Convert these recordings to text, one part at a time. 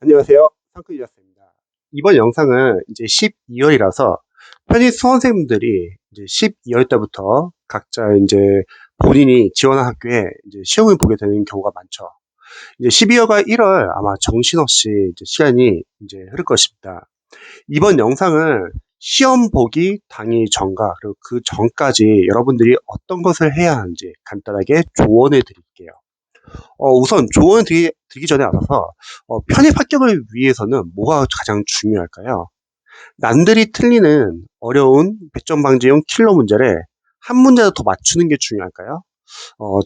안녕하세요. 상크유자스입니다. 이번 영상은 이제 12월이라서 편입 수험생분들이 이제 12월 때부터 각자 이제 본인이 지원한 학교에 이제 시험을 보게 되는 경우가 많죠. 이제 12월과 1월 아마 정신없이 이제 시간이 이제 흐를 것입니다. 이번 영상은 시험 보기 당일 전과 그리고 그 전까지 여러분들이 어떤 것을 해야 하는지 간단하게 조언해 드릴게요. 우선 조언을 드리기 전에 앞서서 편입 합격을 위해서는 뭐가 가장 중요할까요? 남들이 틀리는 어려운 배점 방지용 킬러 문제를 한 문제라도 더 맞추는 게 중요할까요?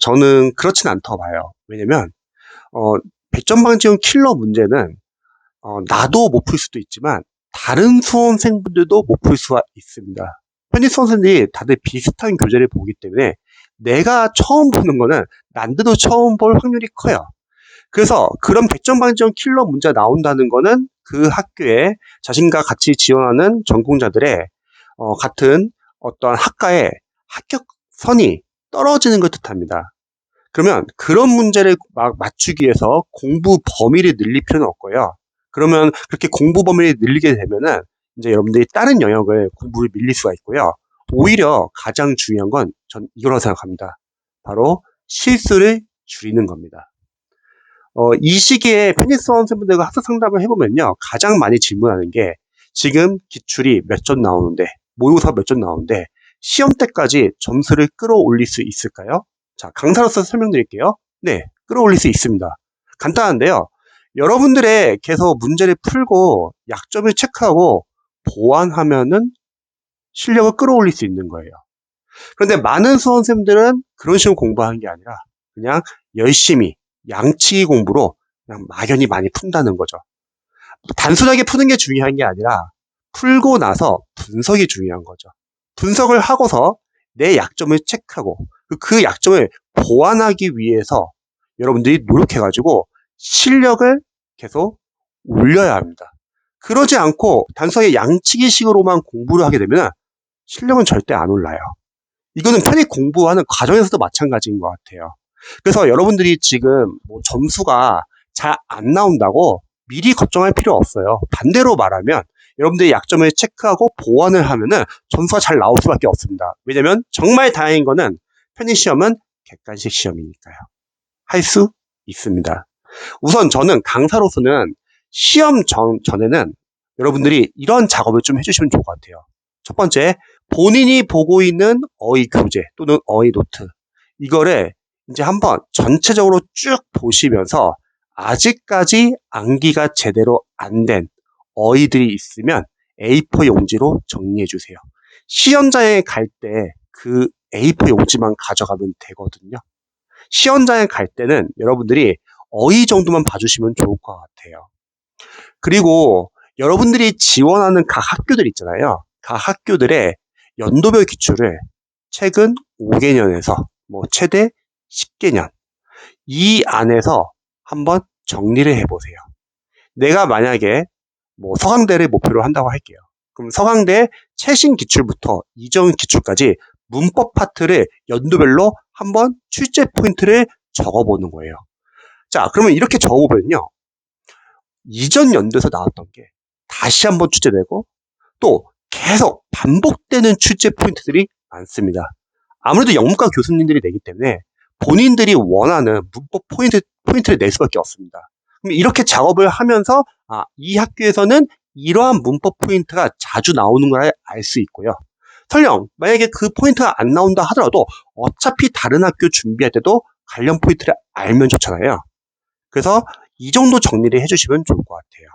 저는 그렇진 않다고 봐요. 왜냐면 배점 방지용 킬러 문제는 나도 못 풀 수도 있지만 다른 수험생분들도 못 풀 수가 있습니다. 편입 수험생들이 다들 비슷한 교재를 보기 때문에 내가 처음 보는 거는 남들도 처음 볼 확률이 커요. 그래서 그런 배점 방지형 킬러 문제가 나온다는 거는 그 학교에 자신과 같이 지원하는 전공자들의 같은 어떤 학과의 합격선이 떨어지는 걸 뜻합니다. 그러면 그런 문제를 막 맞추기 위해서 공부 범위를 늘릴 필요는 없고요. 그러면 그렇게 공부 범위를 늘리게 되면은 이제 여러분들이 다른 영역을 공부를 밀릴 수가 있고요. 오히려 가장 중요한 건 전 이거라고 생각합니다. 바로 실수를 줄이는 겁니다. 이 시기에 편입 수험생분들과 학습 상담을 해보면요. 가장 많이 질문하는 게 지금 기출이 몇 점 나오는데, 모의고사 몇 점 나오는데, 시험 때까지 점수를 끌어올릴 수 있을까요? 자, 강사로서 설명드릴게요. 네, 끌어올릴 수 있습니다. 간단한데요. 여러분들의 계속 문제를 풀고 약점을 체크하고 보완하면은 실력을 끌어올릴 수 있는 거예요. 그런데 많은 수험생들은 그런 식으로 공부하는 게 아니라 그냥 열심히 양치기 공부로 그냥 막연히 많이 푼다는 거죠. 단순하게 푸는 게 중요한 게 아니라 풀고 나서 분석이 중요한 거죠. 분석을 하고서 내 약점을 체크하고 그 약점을 보완하기 위해서 여러분들이 노력해가지고 실력을 계속 올려야 합니다. 그러지 않고 단순하게 양치기식으로만 공부를 하게 되면 실력은 절대 안 올라요. 이거는 편입 공부하는 과정에서도 마찬가지인 것 같아요. 그래서 여러분들이 지금 뭐 점수가 잘 안 나온다고 미리 걱정할 필요 없어요. 반대로 말하면 여러분들이 약점을 체크하고 보완을 하면은 점수가 잘 나올 수밖에 없습니다. 왜냐면 정말 다행인 거는 편입 시험은 객관식 시험이니까요. 할 수 있습니다. 우선 저는 강사로서는 시험 전에는 여러분들이 이런 작업을 좀 해주시면 좋을 것 같아요. 첫 번째, 본인이 보고 있는 어휘 교재 또는 어휘 노트 이거를 이제 한번 전체적으로 쭉 보시면서 아직까지 암기가 제대로 안 된 어휘들이 있으면 A4 용지로 정리해 주세요. 시험장에 갈 때 그 A4 용지만 가져가면 되거든요. 시험장에 갈 때는 여러분들이 어휘 정도만 봐주시면 좋을 것 같아요. 그리고 여러분들이 지원하는 각 학교들 있잖아요. 각 학교들의 연도별 기출을 최근 5개년에서 뭐 최대 10개년 이 안에서 한번 정리를 해보세요. 내가 만약에 뭐 서강대를 목표로 한다고 할게요. 그럼 서강대 최신 기출부터 이전 기출까지 문법 파트를 연도별로 한번 출제 포인트를 적어보는 거예요. 자, 그러면 이렇게 적어보면요. 이전 연도에서 나왔던 게 다시 한번 출제되고 또 계속 반복되는 출제 포인트들이 많습니다. 아무래도 영문과 교수님들이 내기 때문에 본인들이 원하는 문법 포인트를 낼 수밖에 없습니다. 그럼 이렇게 작업을 하면서 이 학교에서는 이러한 문법 포인트가 자주 나오는 걸 알 수 있고요. 설령 만약에 그 포인트가 안 나온다 하더라도 어차피 다른 학교 준비할 때도 관련 포인트를 알면 좋잖아요. 그래서 이 정도 정리를 해주시면 좋을 것 같아요.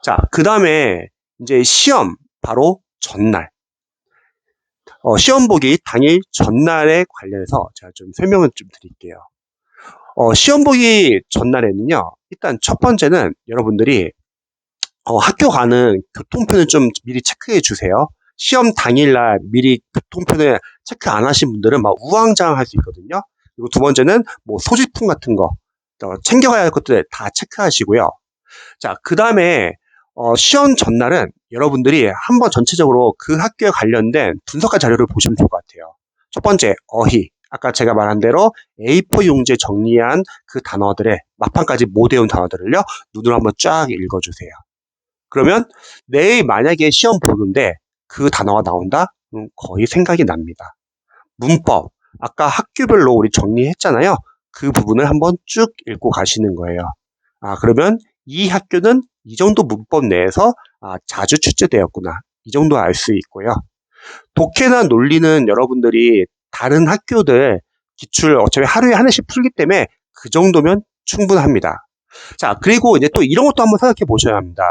자, 그 다음에 이제 시험 바로 전날. 시험 보기 당일 전날에 관련해서 제가 좀 설명을 좀 드릴게요. 시험 보기 전날에는요, 일단 첫 번째는 여러분들이 학교 가는 교통편을 좀 미리 체크해 주세요. 시험 당일날 미리 교통편을 체크 안 하신 분들은 막 우왕좌왕할 수 있거든요. 그리고 두 번째는 뭐 소지품 같은 거 챙겨가야 할 것들 다 체크하시고요. 자, 그 다음에 시험 전날은 여러분들이 한번 전체적으로 그 학교에 관련된 분석한 자료를 보시면 좋을 것 같아요. 첫 번째, 어휘. 아까 제가 말한 대로 A4 용지에 정리한 그 단어들의 막판까지 못 외운 단어들을요, 눈으로 한번 쫙 읽어주세요. 그러면 내일 만약에 시험 보는데 그 단어가 나온다? 거의 생각이 납니다. 문법, 아까 학교별로 우리 정리했잖아요. 그 부분을 한번 쭉 읽고 가시는 거예요. 그러면 이 학교는 이 정도 문법 내에서 자주 출제되었구나. 이 정도 알 수 있고요. 독해나 논리는 여러분들이 다른 학교들 기출 어차피 하루에 하나씩 풀기 때문에 그 정도면 충분합니다. 자, 그리고 이제 또 이런 것도 한번 생각해 보셔야 합니다.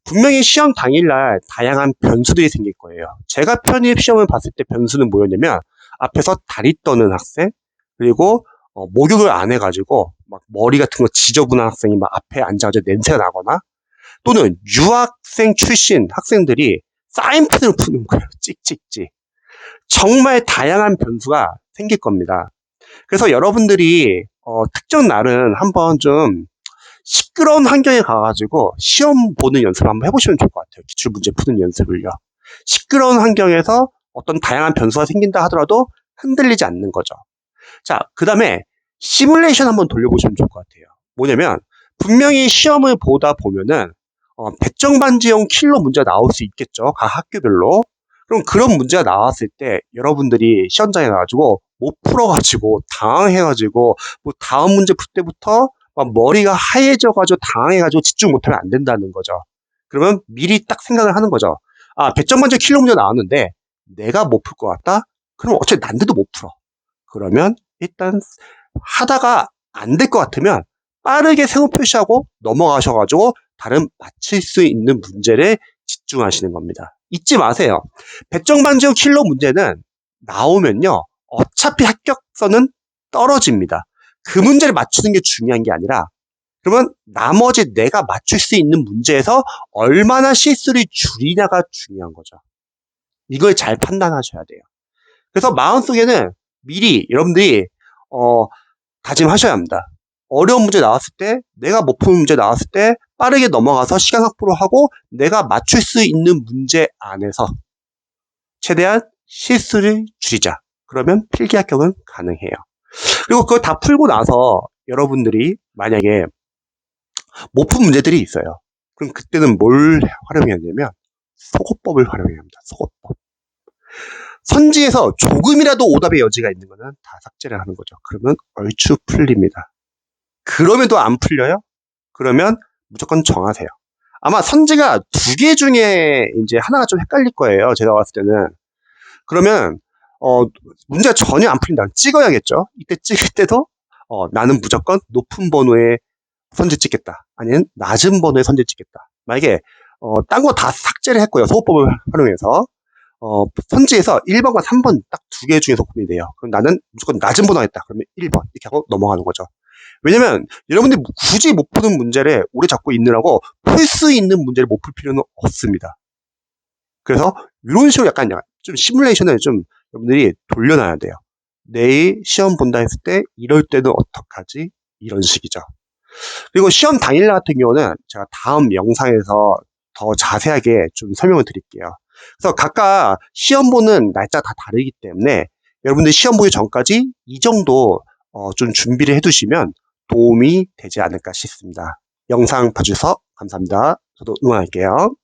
분명히 시험 당일날 다양한 변수들이 생길 거예요. 제가 편입 시험을 봤을 때 변수는 뭐였냐면 앞에서 다리 떠는 학생, 그리고 목욕을 안 해가지고 막 머리 같은 거 지저분한 학생이 막 앞에 앉아가지고 냄새가 나거나, 또는 유학생 출신 학생들이 사인펜을 푸는 거예요. 찍찍찍. 정말 다양한 변수가 생길 겁니다. 그래서 여러분들이 특정 날은 한번 좀 시끄러운 환경에 가가지고 시험 보는 연습을 한번 해보시면 좋을 것 같아요. 기출문제 푸는 연습을요. 시끄러운 환경에서 어떤 다양한 변수가 생긴다 하더라도 흔들리지 않는 거죠. 자, 그 다음에 시뮬레이션 한번 돌려보시면 좋을 것 같아요. 뭐냐면 분명히 시험을 보다 보면은 배정반지형 킬러 문제가 나올 수 있겠죠. 각 학교별로. 그럼 그런 문제가 나왔을 때 여러분들이 시험장에 가가지고 못 풀어가지고 당황해가지고 뭐 다음 문제 풀 때부터 막 머리가 하얘져가지고 당황해가지고 집중 못하면 안 된다는 거죠. 그러면 미리 딱 생각을 하는 거죠. 배정반지형 킬러 문제 나왔는데 내가 못 풀 것 같다? 그럼 어차피 난데도 못 풀어. 그러면 일단 하다가 안 될 것 같으면 빠르게 세모 표시하고 넘어가셔가지고 다른 맞힐 수 있는 문제를 집중하시는 겁니다. 잊지 마세요. 배정반지형 킬러 문제는 나오면요, 어차피 합격선은 떨어집니다. 그 문제를 맞추는 게 중요한 게 아니라, 그러면 나머지 내가 맞출 수 있는 문제에서 얼마나 실수를 줄이냐가 중요한 거죠. 이걸 잘 판단하셔야 돼요. 그래서 마음속에는 미리 여러분들이 다짐하셔야 합니다. 어려운 문제 나왔을 때, 내가 못 푸는 문제 나왔을 때 빠르게 넘어가서 시간 확보를 하고 내가 맞출 수 있는 문제 안에서 최대한 실수를 줄이자. 그러면 필기 합격은 가능해요. 그리고 그걸 다 풀고 나서 여러분들이 만약에 못 푼 문제들이 있어요. 그럼 그때는 뭘 활용해야 되냐면 속어법을 활용해야 합니다. 속어법. 선지에서 조금이라도 오답의 여지가 있는 거는 다 삭제를 하는 거죠. 그러면 얼추 풀립니다. 그럼에도 안 풀려요? 그러면 무조건 정하세요. 아마 선지가 2개 중에 이제 하나가 좀 헷갈릴 거예요. 제가 봤을 때는. 그러면 문제가 전혀 안 풀린다. 찍어야겠죠. 이때 찍을 때도 나는 무조건 높은 번호의 선지 찍겠다. 아니면 낮은 번호의 선지 찍겠다. 만약에 딴 거 다 삭제를 했고요. 소호법을 활용해서 선지에서 1번과 3번 딱 2개 중에서 고민이 돼요. 그럼 나는 무조건 낮은 번호 하겠다. 그러면 1번 이렇게 하고 넘어가는 거죠. 왜냐면 여러분들이 굳이 못 푸는 문제를 오래 잡고 있느라고 풀 수 있는 문제를 못 풀 필요는 없습니다. 그래서 이런 식으로 약간 좀 시뮬레이션을 좀 여러분들이 돌려놔야 돼요. 내일 시험 본다 했을 때 이럴 때는 어떡하지? 이런 식이죠. 그리고 시험 당일날 같은 경우는 제가 다음 영상에서 더 자세하게 좀 설명을 드릴게요. 그래서 각각 시험 보는 날짜 다 다르기 때문에 여러분들 시험 보기 전까지 이 정도 좀 준비를 해두시면 도움이 되지 않을까 싶습니다. 영상 봐주셔서 감사합니다. 저도 응원할게요.